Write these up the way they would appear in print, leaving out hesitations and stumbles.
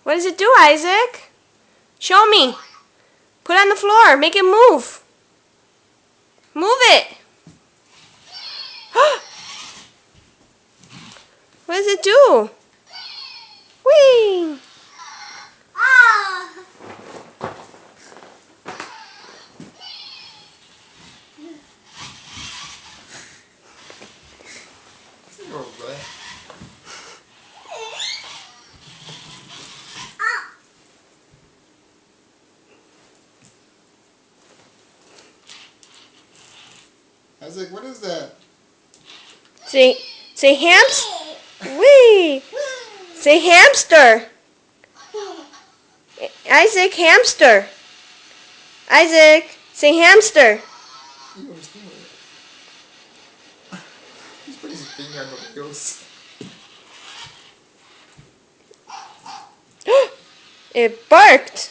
What does it do, Isaac? Show me. Put it on the floor. Make it move. Move it. What does it do? Whee! Isaac, what is that? Say hamster. Whee! Say hamster. Isaac, hamster. Isaac, say hamster. He's putting his finger on the wheels. It barked.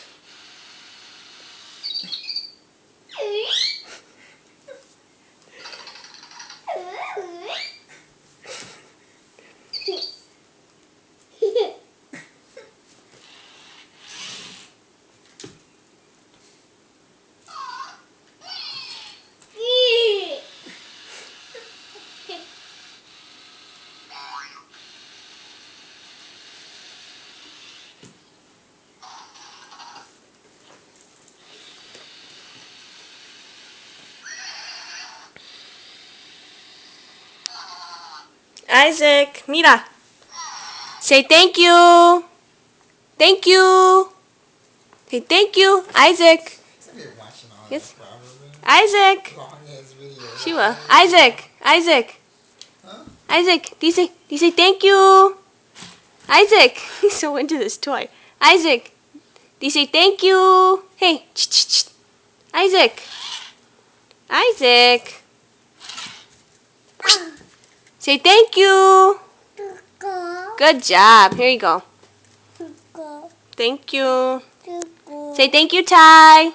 Isaac, mira. Say thank you. Thank you. Say thank you, Isaac. Yes. Isaac. Sheila. Isaac. Isaac. Huh? Isaac. Do you say thank you? Isaac. He's so into this toy. Isaac. Do you say thank you? Hey. Isaac. Isaac. Say thank you. Good job. Here you go. Thank you. Say thank you, Ty.